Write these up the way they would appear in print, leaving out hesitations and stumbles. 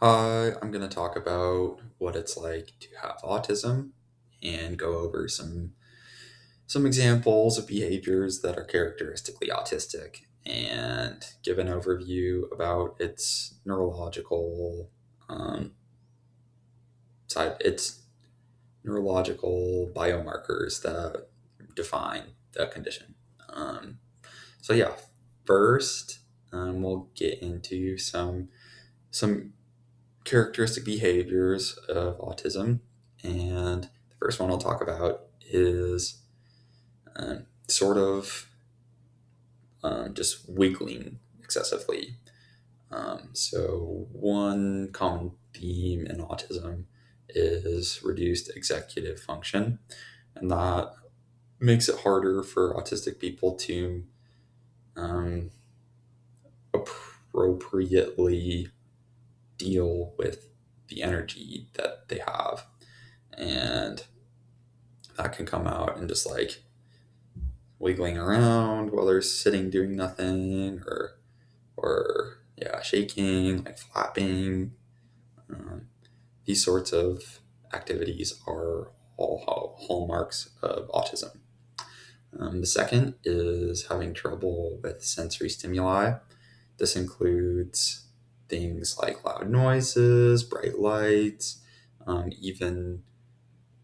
Hi, I'm going to talk about what it's like to have autism and go over some examples of behaviors that are characteristically autistic and give an overview about its neurological its neurological biomarkers that define the condition. Um, so yeah, first we'll get into some characteristic behaviors of autism. And the first one I'll talk about is sort of just wiggling excessively. So, one common theme in autism is reduced executive function, and that makes it harder for autistic people to um, appropriately deal with the energy that they have. And that can come out in just like wiggling around while they're sitting doing nothing, or yeah, shaking, like flapping. Um, these sorts of activities are all hallmarks of autism. The second is having trouble with sensory stimuli. This includes things like loud noises, bright lights, even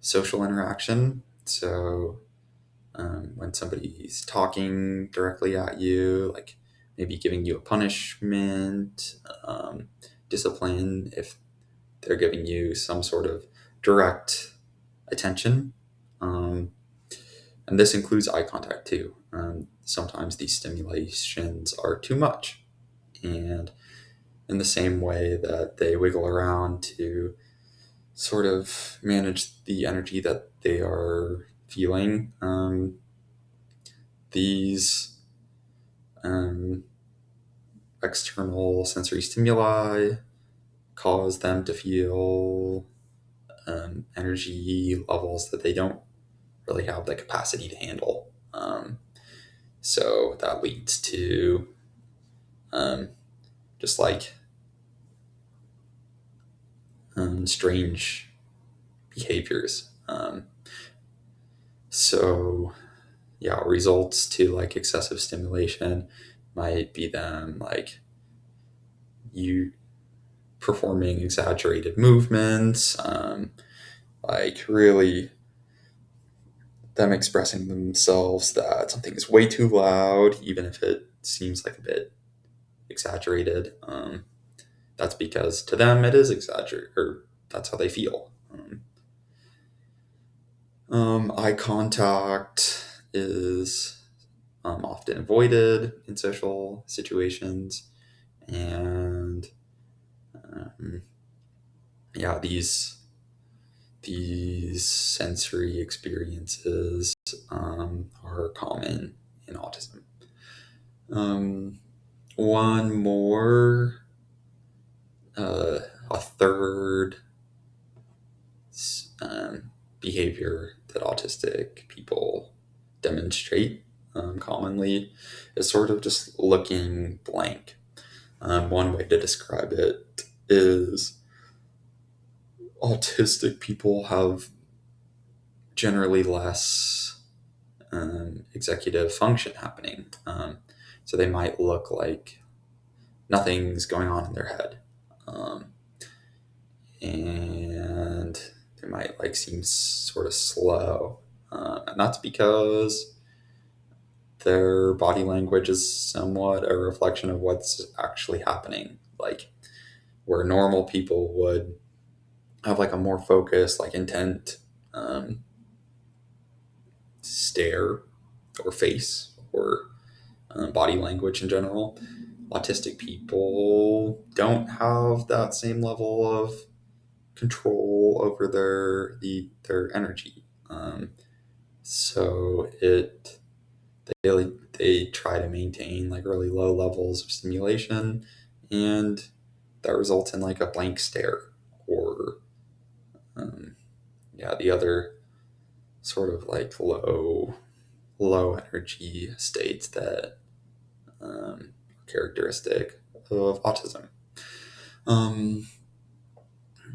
social interaction. So, when somebody's talking directly at you, like maybe giving you a punishment, discipline, if they're giving you some sort of direct attention. Um, and this includes eye contact too. Sometimes these stimulations are too much. And in the same way that they wiggle around to sort of manage the energy that they are feeling, these um, external sensory stimuli cause them to feel energy levels that they don't really have the capacity to handle. So that leads to um, just like strange behaviors. So yeah, results to like excessive stimulation might be them like you performing exaggerated movements, like really them expressing themselves that something is way too loud, even if it seems like a bit exaggerated. That's because to them it is exaggerated, or that's how they feel. Eye contact is often avoided in social situations, and um, yeah, these sensory experiences are common in autism. Um, one more, uh, a third behavior that autistic people demonstrate commonly is sort of just looking blank. One way to describe it is autistic people have generally less executive function happening. So they might look like nothing's going on in their head. Um, and they might like seem sort of slow. And that's because their body language is somewhat a reflection of what's actually happening. Like where normal people would have like a more focused, like intent um, stare or face or body language in general. Autistic people don't have that same level of control over their energy. So they try to maintain like really low levels of stimulation, and that results in like a blank stare or um, yeah, the other sort of like low energy states that are characteristic of autism. Um,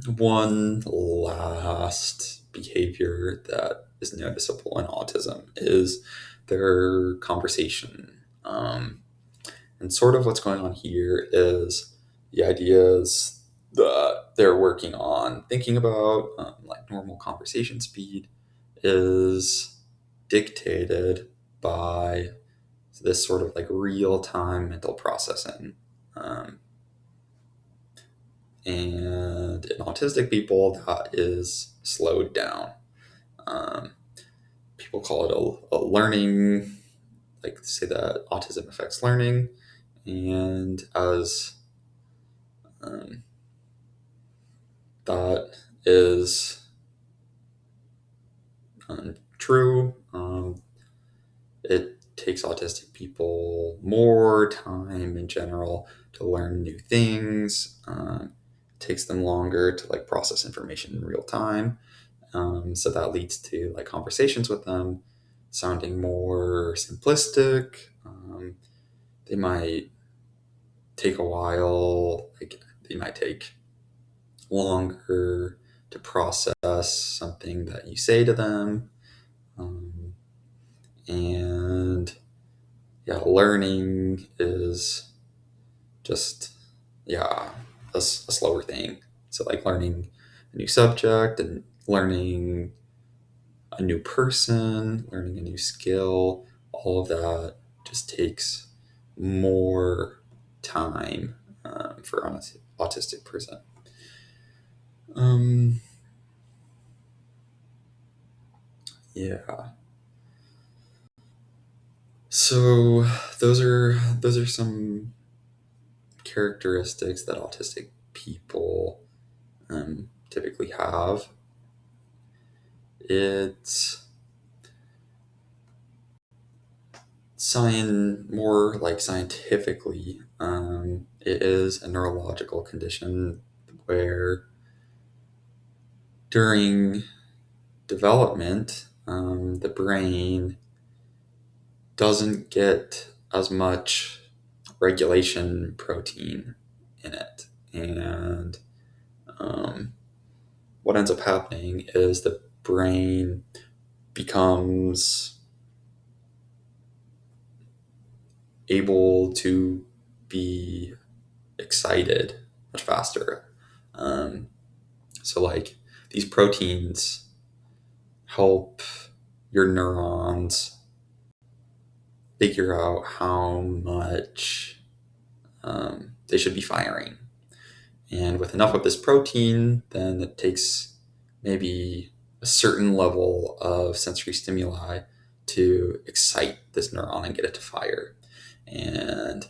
One last behavior that is noticeable in autism is their conversation. And sort of what's going on here is the ideas that they're working on thinking about, like normal conversation speed, is dictated by this sort of like real time mental processing. Um, and in autistic people, that is slowed down. Um, People call it a learning, like say that autism affects learning. And as um, that is true, it takes autistic people more time in general to learn new things. It takes them longer to like process information in real time. So that leads to like conversations with them sounding more simplistic. They might take a while, like they might take longer to process something that you say to them. Um, and yeah, learning is just, yeah, a slower thing. So, like learning a new subject and learning a new person, learning a new skill, all of that just takes more time for an autistic person. Um, yeah. So those are some characteristics that autistic people typically have. It's more like scientifically, it is a neurological condition where during development, the brain doesn't get as much regulation protein in it. And um, what ends up happening is the brain becomes able to be excited much faster. Um, so, like, these proteins help your neurons figure out how much they should be firing. And with enough of this protein, then it takes maybe a certain level of sensory stimuli to excite this neuron and get it to fire. And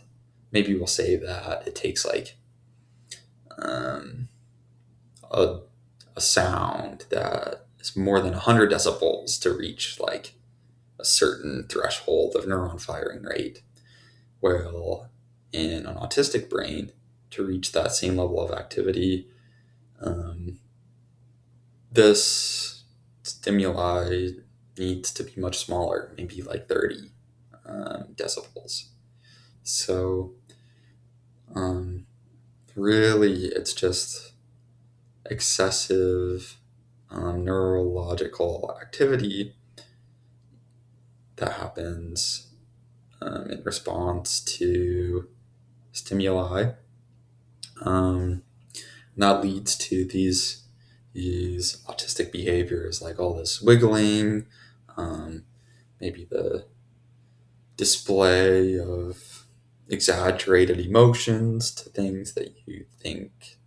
maybe we'll say that it takes like um, a, a sound that is more than 100 decibels to reach like a certain threshold of neuron firing rate. Well, in an autistic brain, to reach that same level of activity, um, this stimuli needs to be much smaller, maybe like 30 decibels. So, um, really, it's just excessive neurological activity that happens in response to stimuli. And that leads to these autistic behaviors like all this wiggling, um, maybe the display of exaggerated emotions to things that you think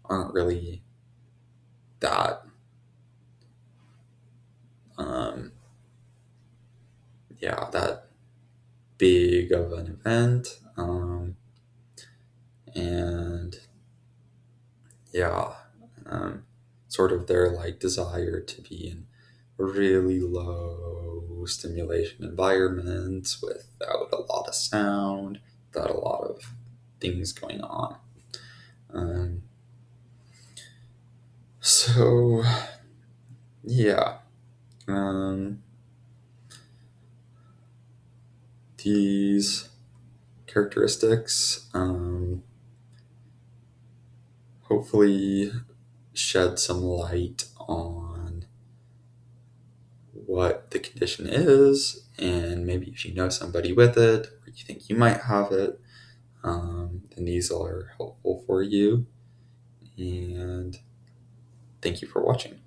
aren't really that um, that big of an event. And yeah, um, sort of their like desire to be in really low stimulation environments without a lot of sound, without a lot of things going on. Um, so yeah, um, these characteristics hopefully shed some light on what the condition is, and maybe if you know somebody with it or you think you might have it, then these are helpful for you. And thank you for watching.